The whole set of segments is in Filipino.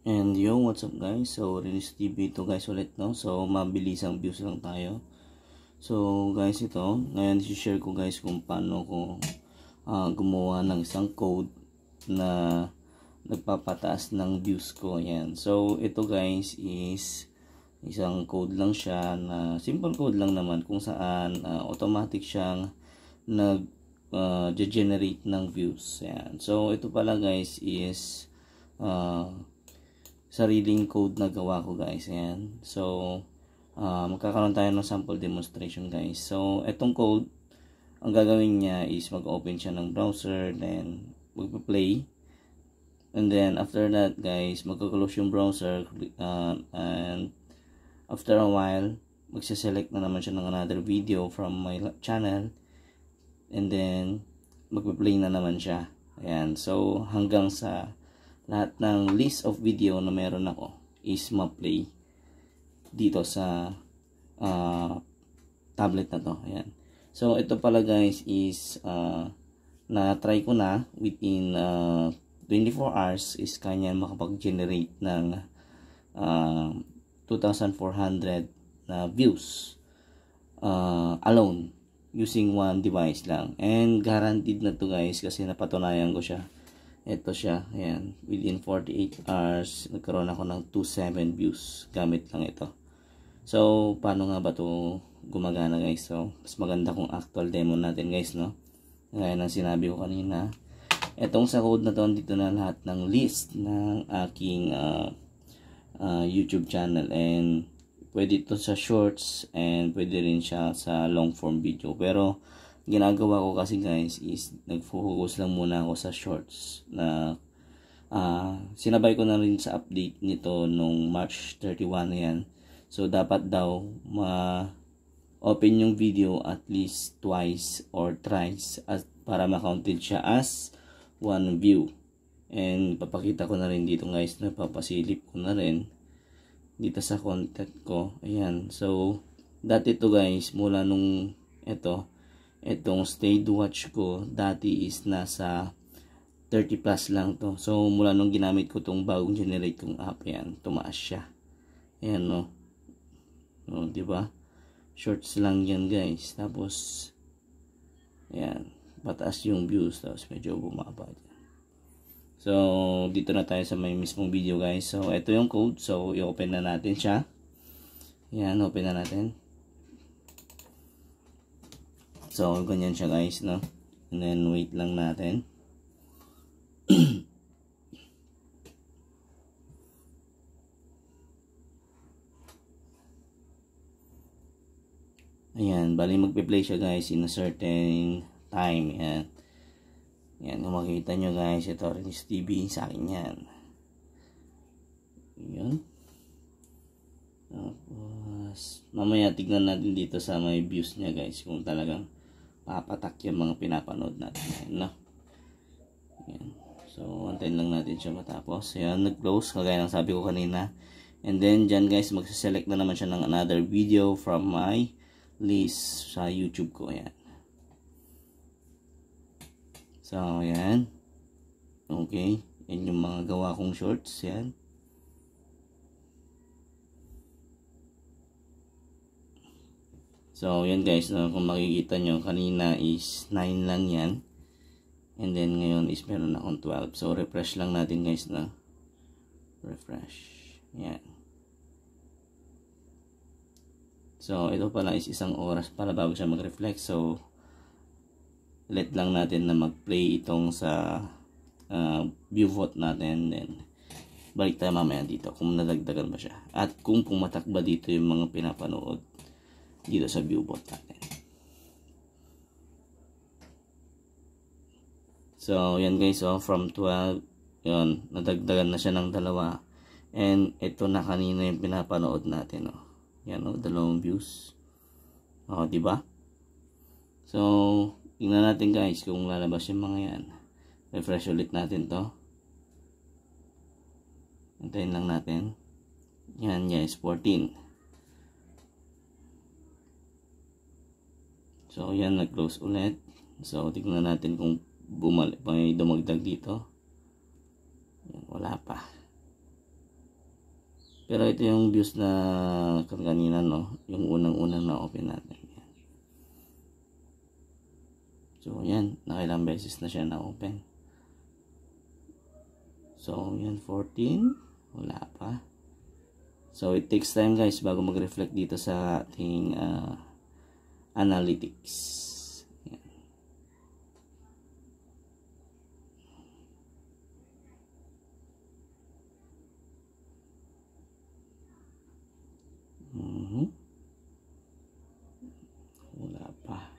And yo, what's up guys? So, Rinis TV ito guys ulit, no? So, mabilisang views lang tayo. So, guys, ito, ngayon i-share ko guys kung paano ko gumawa ng isang code na nagpapataas ng views ko. Yan. So, ito guys is isang code lang siya na simple code lang naman kung saan automatic siyang generate ng views. Yan. So, ito pala guys is sariling code na gawa ko guys. Ayan. So, magkakaroon tayo ng sample demonstration guys. So, itong code, ang gagawin niya is mag-open siya ng browser, then magpa-play. And then, after that guys, magka-close yung browser, and after a while, magsa-select na naman siya ng another video from my channel. And then, magpa-play na naman siya. Ayan. So, hanggang sa lahat ng list of video na meron ako is ma-play dito sa tablet na to. Ayan. So, ito pala guys is na-try ko na within 24 hours is kanya makapag-generate ng 2,400 na views alone using one device lang. And guaranteed na to guys kasi napatunayan ko siya. Ito siya, ayan, within 48 hours, nagkaroon ako ng 27 views gamit lang ito. So, paano nga ba ito gumagana guys? So, mas maganda kung actual demo natin guys, no? Gaya ng sinabi ko kanina. Itong sa code na to, dito na lahat ng list ng aking YouTube channel. And, pwede ito sa shorts and pwede rin siya sa long form video. Pero, ginagawa ko kasi guys is nag-focus lang muna ako sa shorts na sinabay ko na rin sa update nito nung March 31 yan. So dapat daw ma-open yung video at least twice or thrice para ma-counted siya as one view. And papakita ko na rin dito guys, na papasilip ko na rin dito sa content ko. Ayan. So dati to guys, mula nung itong stayed watch ko dati is nasa 30 plus lang to. So mula nung ginamit ko tong bagong generate kong app, yan, tumaas siya. Ayan, no. No, di ba? Shorts lang yan guys. Tapos ayan, pataas yung views, tapos medyo bumaba dyan. So dito na tayo sa may mismong video guys. So ito yung code. So i-open na natin siya. Ayan, open na natin. So, ganyan siya guys, no? And then, wait lang natin. Ayan, bali magpe-play siya guys in a certain time. Ayan. Ayan, kung makikita nyo guys, ito Rinis TV sa akin yan. Ayan. Tapos, mamaya tignan natin dito sa may views niya guys, kung talagang papatak yung mga pinapanood natin. Ayan, no? Ayan. So, antayin lang natin siya matapos. Ayan, nag-close, kagaya ng sabi ko kanina. And then, dyan guys, magsaselect na naman siya ng another video from my list sa YouTube ko. Ayan. So, ayan. Okay. Yan yung mga gawa kong shorts. Ayan. So, yan guys, no, kung makikita nyo, kanina is 9 lang yan. And then, ngayon is meron akong 12. So, refresh lang natin guys, no. Refresh. Yan. So, ito pala is isang oras para bago siya mag-reflect. So, let lang natin na mag-play itong sa view vote natin. Then, balik tayo mamaya dito kung nadagdagan ba siya. At kung pumatak ba dito yung mga pinapanood dito sa viewbot natin. So, yan guys, so from 12, yun, nadagdagan na siya ng 2. And ito na kanina yung pinapanood natin, oh. Yan, oh, 2 views. Oh, di ba? So, tingnan natin guys kung lalabas yung mga yan. Refresh ulit natin to. Antayin lang natin. Yan guys, 14. So, yan, nag-close ulit. So, tignan natin kung may dumagdag dito. Yan, wala pa. Pero ito yung views na kanina, no? Yung unang-unang na-open natin. Yan. So, yan. Nakailang beses na siya na-open. So, yan. 14. Wala pa. So, it takes time guys bago mag-reflect dito sa ating analytics. Yan. Wala pa.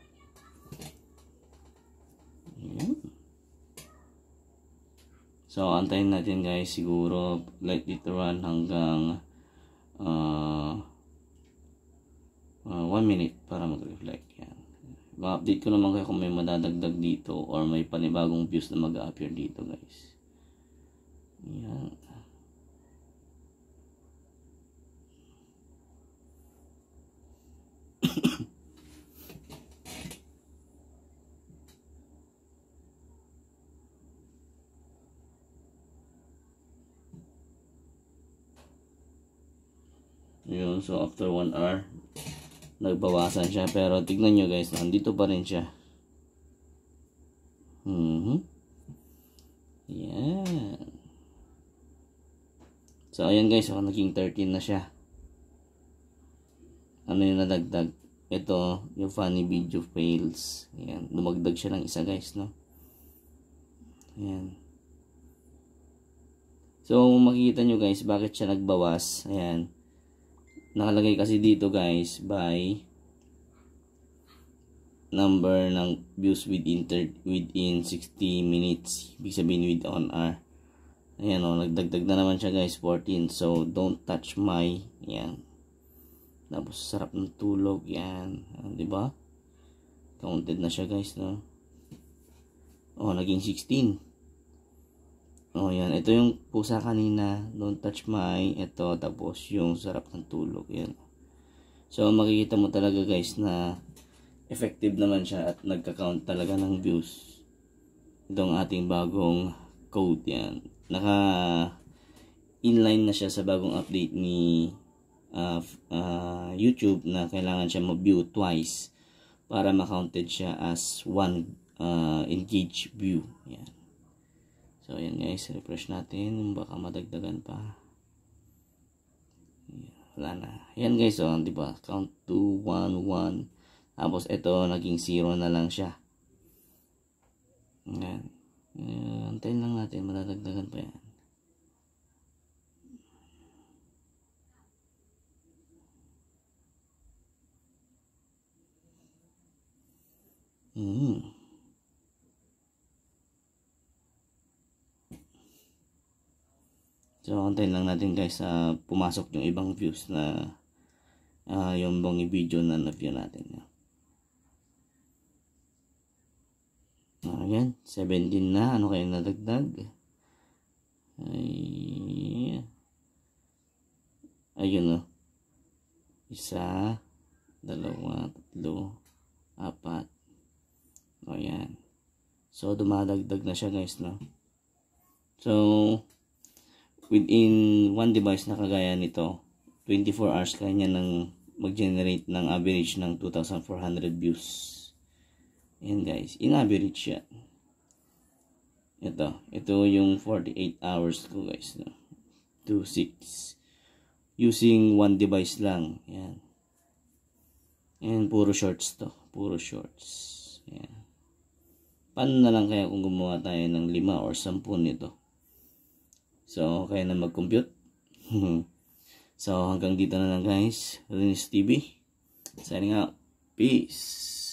Yan. So, antayin natin guys, siguro let it run hanggang 1 minute para mag-reflect. Yan. Ma-update ko naman kayo kung may madadagdag dito or may panibagong views na mag-appear dito guys. Yan. Yun, so after 1 hour nagbawasan siya, pero tignan nyo guys, nandito pa rin siya. Yan. So ayan guys, so naging 13 na siya. Ano yung nadagdag? Ito yung funny video fails. Yan, lumagdag siya ng isa guys, no? Ayan. So makikita nyo guys bakit siya nagbawas. Ayan, nakalagay kasi dito guys by number ng views within 60 minutes. Ibig sabihin with 1 hour. Ayan o, nagdagdag na naman siya guys, 14. So don't touch my. Yan. Tapos sarap ng tulog. Yan. Diba? Counted na siya guys, no? Oh, naging 16. Oh, yan. Ito yung pusa kanina. Don't touch my. Ito. Tapos yung sarap ng tulog. Yan. So, makikita mo talaga guys na effective naman siya at nagka-count talaga ng views. Itong ating bagong code. Yan. Naka-inline na siya sa bagong update ni YouTube na kailangan siya ma-view twice para ma-counted siya as one engaged view. Yan. So, ayan guys, refresh natin. Baka madagdagan pa. Wala na. Ayan guys, oh, diba? Count 2, 1, 1. Tapos, ito, naging 0 na lang siya. Ayan. Antayin lang natin. Madadagdagan pa yan. So, antayin lang natin guys pumasok yung ibang views na yung bang video na na-view natin. Ayan, 17 na. Ano kayo nadagdag? Ayun o. 1, 2, 3, 4. Ayan. So, dumadagdag na siya guys, no? So, within one device na kagaya nito, 24 hours kanya nang mag-generate ng average ng 2,400 views. Ayan guys, in average yan. Ito yung 48 hours ko guys, no? 2,600 using one device lang. Yan. And puro shorts to, puro shorts. Yan. Paano na lang kaya kung gumawa tayo ng 5 or 10 nito? So, kaya na mag-compute. So, hanggang dito na lang guys. Rinis TV. Signing out. Peace.